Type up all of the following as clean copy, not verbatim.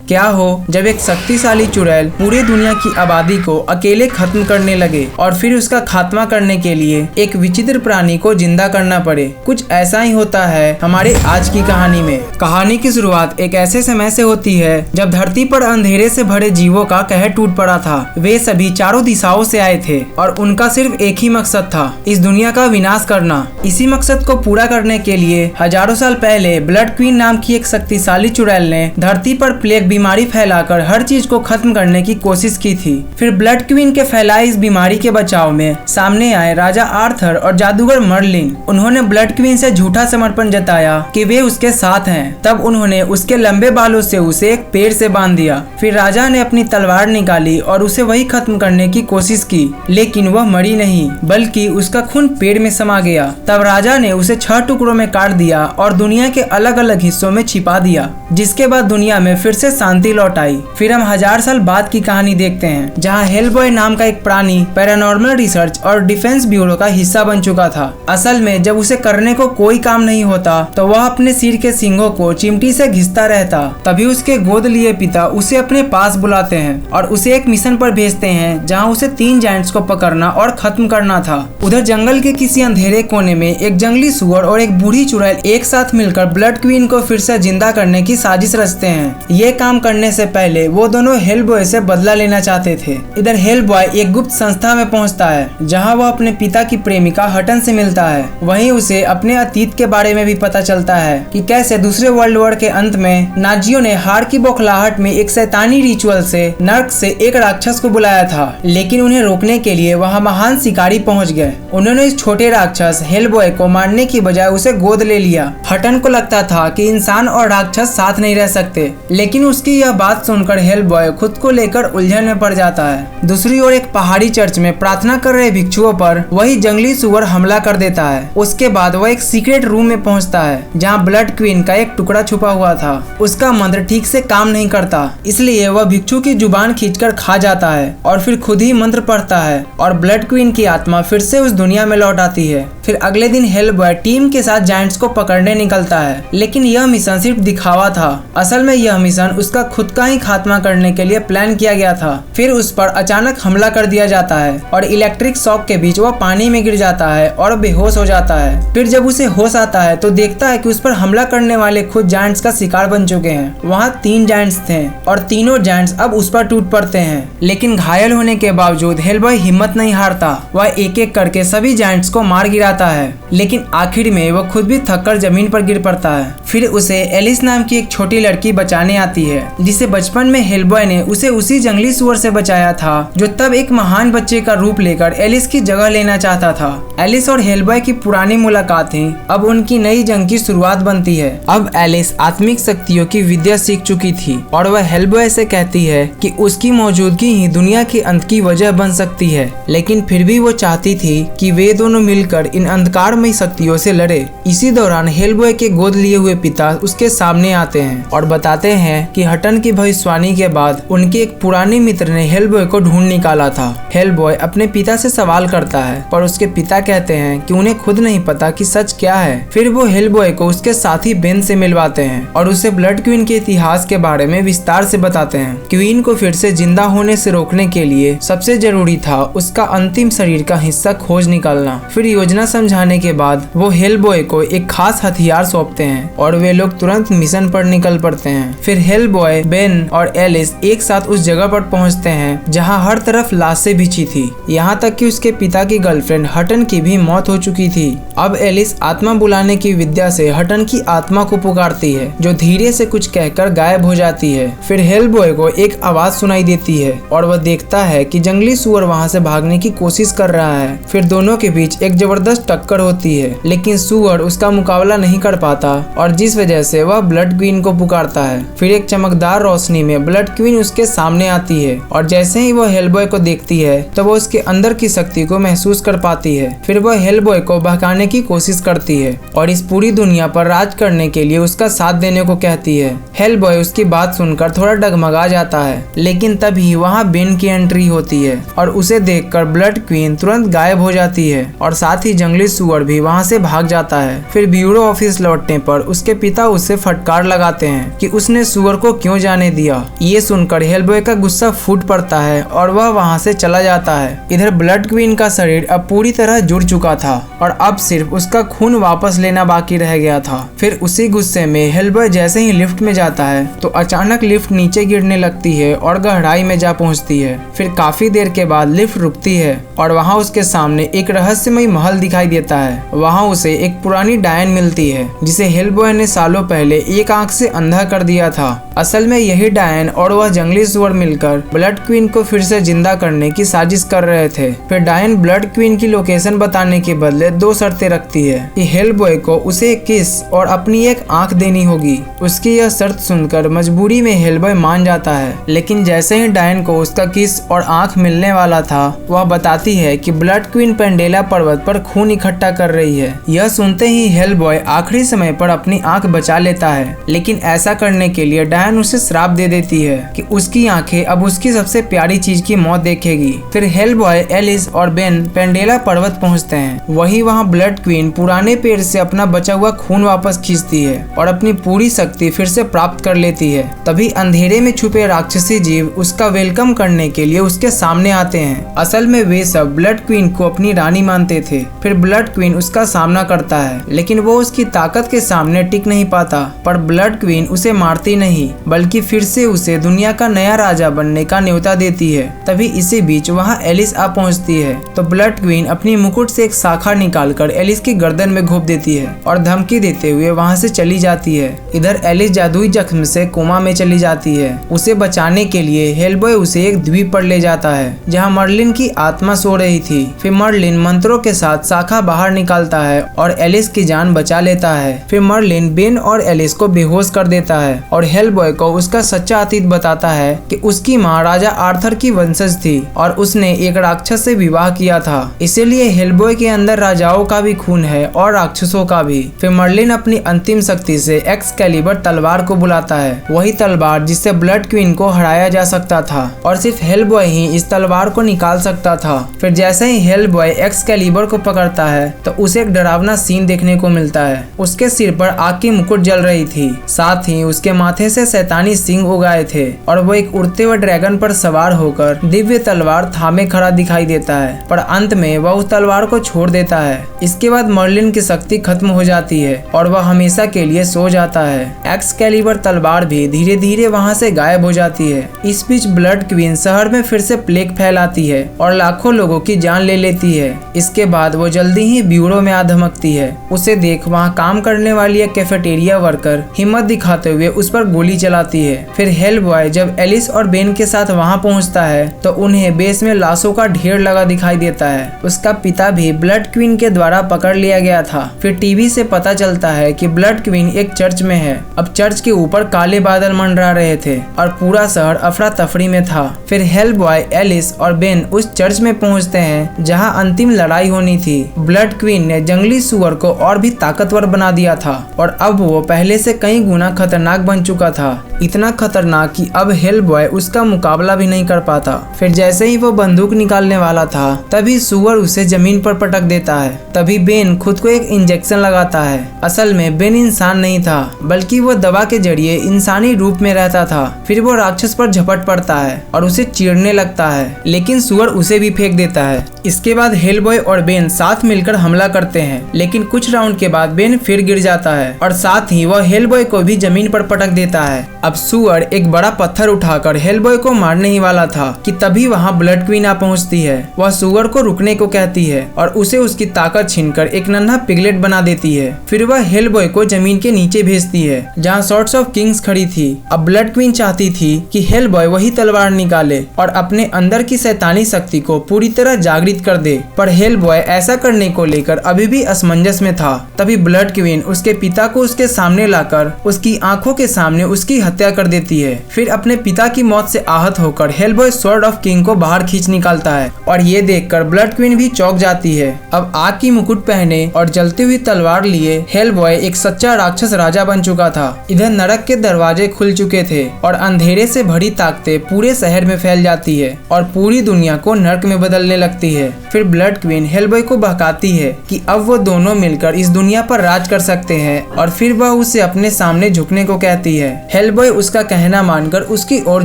क्या हो जब एक शक्तिशाली चुड़ैल पूरी दुनिया की आबादी को अकेले खत्म करने लगे और फिर उसका खात्मा करने के लिए एक विचित्र प्राणी को जिंदा करना पड़े। कुछ ऐसा ही होता है हमारे आज की कहानी में। कहानी की शुरुआत एक ऐसे समय से होती है जब धरती पर अंधेरे से भरे जीवों का कहर टूट पड़ा था। वे सभी चारों दिशाओं से आए थे और उनका सिर्फ एक ही मकसद था, इस दुनिया का विनाश करना। इसी मकसद को पूरा करने के लिए हजारों साल पहले ब्लड क्वीन नाम की एक शक्तिशाली चुड़ैल ने धरती पर प्लेग बीमारी फैलाकर हर चीज को खत्म करने की कोशिश की थी। फिर ब्लड क्वीन के फैलाए इस बीमारी के बचाव में सामने आए राजा आर्थर और जादूगर मर्लिन। उन्होंने ब्लड क्वीन से झूठा समर्पण जताया कि वे उसके साथ हैं। तब उन्होंने उसके लंबे बालों से उसे एक पेड़ से बांध दिया। फिर राजा ने अपनी तलवार निकाली और उसे वही खत्म करने की कोशिश की, लेकिन वह मरी नहीं बल्कि उसका खून पेड़ में समा गया। तब राजा ने उसे 6 टुकड़ों में काट दिया और दुनिया के अलग अलग हिस्सों में छिपा दिया, जिसके बाद दुनिया में फिर से शांति लौट आई। फिर हम 1000 साल बाद की कहानी देखते हैं, जहां हेलबॉय नाम का एक प्राणी पैरानॉर्मल रिसर्च और डिफेंस ब्यूरो का हिस्सा बन चुका था। असल में जब उसे करने को कोई काम नहीं होता तो वह अपने सिर के सींगों को चिमटी से घिसता रहता। तभी उसके गोद लिए पिता उसे अपने पास बुलाते हैं और उसे एक मिशन पर भेजते हैं, जहां उसे 3 जायंट्स को पकड़ना और खत्म करना था। उधर जंगल के किसी अंधेरे कोने में एक जंगली सुअर और एक बूढ़ी चुड़ैल एक साथ मिलकर ब्लड क्वीन को फिर से जिंदा करने की साजिश रचते हैं। ये काम करने से पहले वो दोनों हेलबॉय से बदला लेना चाहते थे। इधर हेलबॉय एक गुप्त संस्था में पहुंचता है, जहां वह अपने पिता की प्रेमिका हटन से मिलता है। वहीं उसे अपने अतीत के बारे में भी पता चलता है कि कैसे दूसरे वर्ल्ड वॉर के अंत में नाजियों ने हार की बौखलाहट में एक शैतानी रिचुअल से नर्क से एक राक्षस को बुलाया था, लेकिन उन्हें रोकने के लिए वहां महान शिकारी पहुंच गए। उन्होंने इस छोटे राक्षस हेलबॉय को मारने की बजाय उसे गोद ले लिया। हटन को लगता था कि इंसान और राक्षस साथ नहीं रह सकते, लेकिन उसकी यह बात सुनकर हेलबॉय खुद को लेकर उलझन में पड़ जाता है। दूसरी ओर एक पहाड़ी चर्च में प्रार्थना कर रहे भिक्षुओं पर वही जंगली सुअर हमला कर देता है। उसके बाद वह एक सीक्रेट रूम में पहुंचता है, जहां ब्लड क्वीन का एक टुकड़ा छुपा हुआ था। उसका मंत्र ठीक से काम नहीं करता, इसलिए वह भिक्षु की जुबान खींचकर खा जाता है और फिर खुद ही मंत्र पढ़ता है और ब्लड क्वीन की आत्मा फिर से उस दुनिया में लौट आती है। फिर अगले दिन हेलबॉय टीम के साथ जायंट्स को पकड़ने निकलता है, लेकिन यह मिशन सिर्फ दिखावा था। असल में यह मिशन उसका खुद का ही खात्मा करने के लिए प्लान किया गया था। फिर उस पर अचानक हमला कर दिया जाता है और इलेक्ट्रिक शॉक के बीच वह पानी में गिर जाता है और बेहोश हो जाता है। फिर जब उसे होश आता है तो देखता है कि उस पर हमला करने वाले खुद जायंट्स का शिकार बन चुके हैं। वहाँ 3 जायंट्स थे और तीनों जायंट्स अब उस पर टूट पड़ते हैं, लेकिन घायल होने के बावजूद हेलबॉय हिम्मत नहीं हारता। वह एक एक करके सभी जायंट्स को मार गिराता है, लेकिन आखिर में वह खुद भी थककर जमीन पर गिर पड़ता है। फिर उसे एलिस नाम की एक छोटी लड़की बचाने आती है, जिसे बचपन में हेलबॉय ने उसे उसी जंगली सुअर से बचाया था, जो तब एक महान बच्चे का रूप लेकर एलिस की जगह लेना चाहता था। एलिस और हेलबॉय की पुरानी मुलाकातें अब उनकी नई जंग की शुरुआत बनती है। अब एलिस आत्मिक शक्तियों की विद्या सीख चुकी थी और वह हेलबॉय से कहती है कि उसकी मौजूदगी ही दुनिया के अंत की वजह बन सकती है, लेकिन फिर भी वो चाहती थी कि वे दोनों मिलकर इन अंधकारमय शक्तियों से लड़े। इसी दौरान हेलबॉय के गोद लिए हुए पिता उसके सामने आते हैं और बताते हैं कि हटन की भविष्यवाणी के बाद उनके एक पुराने मित्र ने हेलबॉय को ढूंढ निकाला था। हेलबॉय अपने पिता से सवाल करता है, पर उसके पिता कहते हैं कि उन्हें खुद नहीं पता कि सच क्या है। फिर वो हेलबॉय को उसके साथी बेन से मिलवाते हैं और उसे ब्लड क्वीन के इतिहास के बारे में विस्तार से बताते हैं। क्वीन को फिर से जिंदा होने से रोकने के लिए सबसे जरूरी था उसका अंतिम शरीर का हिस्सा खोज निकालना। फिर योजना समझाने के बाद वो हेलबॉय को एक खास हथियार सौंपते हैं और वे लोग तुरंत मिशन पर निकल पड़ते हैं। फिर हेलबॉय, बेन और एलिस एक साथ उस जगह पर पहुंचते हैं जहां हर तरफ लाशें बिछी थी, यहां तक कि उसके पिता की गर्लफ्रेंड हटन की भी मौत हो चुकी थी। अब एलिस आत्मा बुलाने की विद्या से हटन की आत्मा को पुकारती है, जो धीरे से कुछ कहकर गायब हो जाती है। फिर हेलबॉय को एक आवाज सुनाई देती है और वह देखता है कि जंगली सुअर वहां से भागने की कोशिश कर रहा है। फिर दोनों के बीच एक जबरदस्त टक्कर होती है, लेकिन सुअर उसका मुकाबला नहीं कर पाता और जिस वजह से वह ब्लड क्वीन को पुकारता है। फिर एक चमकदार रोशनी में ब्लड क्वीन उसके सामने आती है और जैसे ही वह हेलबॉय को देखती है तो वो उसके अंदर की शक्ति को महसूस कर पाती है। फिर वह हेलबॉय को बहकाने की कोशिश करती है और इस पूरी दुनिया पर राज करने के लिए उसका साथ देने को कहती है। हेलबॉय उसकी बात सुनकर थोड़ा डगमगा जाता है, लेकिन तभी वहाँ बेन की एंट्री होती है और उसे देखकर ब्लड क्वीन तुरंत गायब हो जाती है और साथ ही जंगली सुअर भी वहाँ से भाग जाता है। फिर ब्यूरो ऑफिस लौटने पर उसके पिता उसे फटकार लगाते हैं कि उसने सुअर को क्यों जाने दिया। ये सुनकर हेलबॉय का गुस्सा फूट पड़ता है और वह वहाँ से चला जाता है। इधर ब्लड क्वीन का शरीर अब पूरी तरह जुड़ चुका था और अब सिर्फ उसका खून वापस लेना बाकी रह गया था। फिर उसी गुस्से में हेलबॉय जैसे ही लिफ्ट में जाता है तो अचानक लिफ्ट नीचे गिरने लगती है और गहराई में जा पहुंचती है। फिर काफी देर के बाद लिफ्ट रुकती है और वहाँ उसके सामने एक रहस्यमय महल दिखाई देता है। वहाँ उसे एक पुरानी डायन मिलती है जिसे हेलबॉय ने सालों पहले एक आंख से अंधा कर दिया था। असल में यही डायन और वह जंगली सुअर मिलकर ब्लड क्वीन को फिर से जिंदा करने की साजिश कर रहे थे। फिर डायन ब्लड क्वीन की लोकेशन बताने के बदले 2 शर्तें रखती है कि हेलबॉय को उसे एक किस और अपनी एक आंख देनी होगी। उसकी यह शर्त सुनकर मजबूरी में हेलबॉय मान जाता है, लेकिन जैसे ही डायन को उसका किस और आंख मिलने वाला था वह बताती है कि ब्लड क्वीन पेंडेला पर्वत पर खून इकट्ठा कर रही है। यह सुनते ही हेलबॉय आखिरी समय पर अपनी आंख बचा लेता है, लेकिन ऐसा करने के लिए डायन उसे श्राप दे देती है कि उसकी आंखें अब उसकी सबसे प्यारी चीज की मौत देखेगी। फिर हेलबॉय, एलिस और बेन पेंडेला पर्वत पहुंचते हैं। वही वहां ब्लड क्वीन पुराने पेड़ से अपना बचा हुआ खून वापस खींचती है और अपनी पूरी शक्ति फिर से प्राप्त कर लेती है। तभी अंधेरे में छुपे राक्षसी जीव उसका वेलकम करने के लिए उसके सामने आते हैं। असल में वे सब ब्लड क्वीन को अपनी रानी मानते थे। फिर ब्लड क्वीन उसका सामना करता है, लेकिन वो उसकी ताकत के सामने टिक नहीं पाता। पर ब्लड क्वीन उसे मारती नहीं, बल्कि फिर से उसे दुनिया का नया राजा बनने का न्योता देती है। तभी इसी बीच वहाँ एलिस आ पहुँचती है तो ब्लड क्वीन अपनी मुकुट से एक शाखा निकालकर एलिस की गर्दन में घोंप देती है और धमकी देते हुए वहाँ से चली जाती है। इधर एलिस जादुई जख्म से कोमा में चली जाती है। उसे बचाने के लिए हेलबॉय उसे एक द्वीप पर ले जाता है जहाँ मर्लिन की आत्मा सो रही थी। फिर मर्लिन मंत्रों के साथ शाखा बाहर निकालता है और एलिस की जान बचा लेता है। फिर मर्लिन बेन और एलिस को बेहोश कर देता है और हेलबॉय को उसका सच्चा अतीत बताता है कि उसकी माँ राजा आर्थर की वंशज थी और उसने एक राक्षस से विवाह किया था। इसीलिए हेलबॉय के अंदर राजाओं का भी खून है और राक्षसों का भी। फिर मर्लिन अपनी अंतिम शक्ति से एक्सकैलिबर तलवार को बुलाता है, वही तलवार जिससे ब्लड क्वीन को हराया जा सकता था और सिर्फ हेलबॉय ही इस तलवार को निकाल सकता था। फिर जैसे ही हेलबॉय एक्सकैलिबर को पकड़ता है तो उसे एक डरावना सीन देखने को मिलता है। उसके सिर पर आग की मुकुट जल रही थी, साथ ही उसके माथे से शैतानी सिंह उगाए थे और वो एक उड़ते हुए ड्रैगन पर सवार होकर दिव्य तलवार थामे खड़ा दिखाई देता है। पर अंत में वह उस तलवार को छोड़ देता है। इसके बाद मर्लिन की शक्ति खत्म हो जाती है और वह हमेशा के लिए सो जाता है। एक्सकैलिबर तलवार भी धीरे धीरे वहाँ से गायब हो जाती है। इस बीच ब्लड क्वीन शहर में फिर से प्लेग फैलाती है और लाखों लोगों की जान ले लेती है। इसके बाद वो जल्दी ही ब्यूरो में आ धमकती है। उसे देख वहाँ काम करने वाली एक कैफेटेरिया वर्कर हिम्मत दिखाते हुए उस पर गोली चलाती है। फिर हेलबॉय जब एलिस और बेन के साथ वहाँ पहुँचता है तो उन्हें बेस में लाशों का ढेर लगा दिखाई देता है। उसका पिता भी ब्लड क्वीन के द्वारा पकड़ लिया गया था। फिर टीवी से पता चलता है कि ब्लड क्वीन एक चर्च में है। अब चर्च के ऊपर काले बादल मंडरा रहे थे और पूरा शहर अफरा तफरी में था। फिर हेलबॉय, एलिस और बेन उस चर्च में पहुंचते हैं जहां अंतिम लड़ाई होनी थी। ब्लड क्वीन ने जंगली सुअर को और भी ताकतवर बना दिया था और अब वो पहले से कई गुना खतरनाक बन चुका था, इतना खतरनाक कि अब हेलबॉय उसका मुकाबला भी नहीं कर पाता। फिर जैसे ही वो बंदूक निकालने वाला था तभी सुअर उसे जमीन पर पटक देता है। तभी बेन खुद को एक इंजेक्शन लगाता है। असल में बेन इंसान नहीं था, बल्कि वो दवा के जरिए इंसानी रूप में रहता था। फिर वो राक्षस पर झपट पड़ता है और उसे चीरने लगता है, लेकिन सुअर उसे भी फेंक देता है। इसके बाद हेलबॉय और बेन साथ मिलकर हमला करते हैं, लेकिन कुछ राउंड के बाद बेन फिर गिर जाता है और साथ ही वह हेलबॉय को भी जमीन पर पटक देता है। अब सुअर एक बड़ा पत्थर उठाकर हेलबॉय को मारने ही वाला था कि तभी वहाँ ब्लड क्वीन आ पहुँचती है। वह सुअर को रुकने को कहती है और उसे उसकी ताकत छीनकर एक नन्हा पिगलेट बना देती है। फिर वह हेलबॉय को जमीन के नीचे भेजती है जहाँ सॉर्ड्स ऑफ किंग्स खड़ी थी। अब ब्लड क्वीन चाहती थी कि हेलबॉय वही तलवार निकाले और अपने अंदर की शैतानी शक्ति को पूरी तरह जागृत कर दे, पर हेलबॉय ऐसा करने को लेकर अभी भी असमंजस में था। तभी ब्लड क्वीन उसके पिता को उसके सामने लाकर उसकी आंखों के सामने उसकी हत्या कर देती है। फिर अपने पिता की मौत से आहत होकर हेलबॉय स्वॉर्ड ऑफ किंग को बाहर खींच निकालता है और ये देखकर ब्लड क्वीन भी चौंक जाती है। अब आग की मुकुट पहने और जलती हुई तलवार लिए हेलबॉय एक सच्चा राक्षस राजा बन चुका था। इधर नरक के दरवाजे खुल चुके थे और अंधेरे से भरी ताकतें पूरे शहर में फैल जाती है और पूरी दुनिया को नरक में बदलने लगती है। फिर ब्लड क्वीन हेलबॉय को बहकाती है कि अब वो दोनों मिलकर इस दुनिया पर राज कर सकते हैं और फिर वह उसे अपने सामने झुकने को कहती है। हेलबॉय उसका कहना मानकर उसकी ओर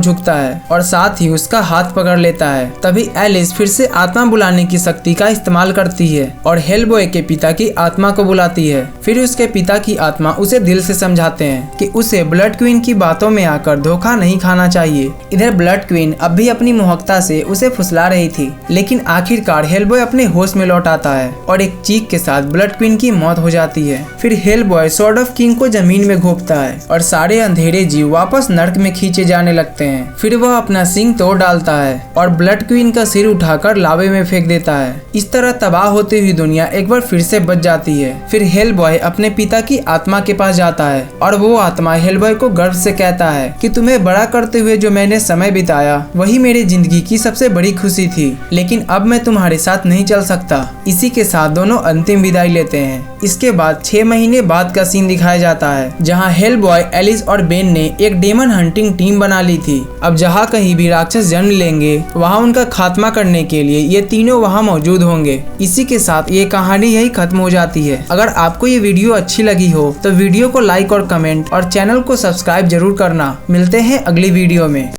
झुकता है और साथ ही उसका हाथ पकड़ लेता है। तभी एलिस फिर से आत्मा बुलाने की शक्ति का इस्तेमाल करती है और हेलबॉय के पिता की आत्मा को बुलाती है। फिर उसके पिता की आत्मा उसे दिल से समझाते हैं कि उसे ब्लड क्वीन की बातों में आकर धोखा नहीं खाना चाहिए। इधर ब्लड क्वीन अब भी अपनी मोहकता से उसे फुसला रही थी, लेकिन आखिरकार हेलबॉय अपने होश में लौट आता है और एक चीख के साथ ब्लड क्वीन की मौत हो जाती है। फिर हेलबॉय स्वॉर्ड ऑफ किंग को जमीन में घोंपता है और सारे अंधेरे जीव वापस नर्क में खींचे जाने लगते हैं। फिर वह अपना सिंग तोड़ डालता है और ब्लड क्वीन का सिर उठाकर लावे में फेंक देता है। इस तरह तबाह होती हुई दुनिया एक बार फिर से बच जाती है। फिर हेलबॉय अपने पिता की आत्मा के पास जाता है और वो आत्मा हेलबॉय को गर्व से कहता है कि तुम्हें बड़ा करते हुए जो मैंने समय बिताया वही मेरी जिंदगी की सबसे बड़ी खुशी थी, लेकिन अब मैं तुम्हारे साथ नहीं चल सकता। इसी के साथ दोनों अंतिम विदाई लेते हैं। इसके बाद 6 महीने बाद का सीन दिखाया जाता है, जहां हेलबॉय, एलिस और बेन ने एक डेमन हंटिंग टीम बना ली थी। अब जहां कहीं भी राक्षस जन्म लेंगे वहां उनका खात्मा करने के लिए ये तीनों वहां मौजूद होंगे। इसी के साथ ये कहानी यही खत्म हो जाती है। अगर आपको ये वीडियो अच्छी लगी हो तो वीडियो को लाइक और कमेंट और चैनल को सब्सक्राइब जरूर करना। मिलते हैं अगली वीडियो में।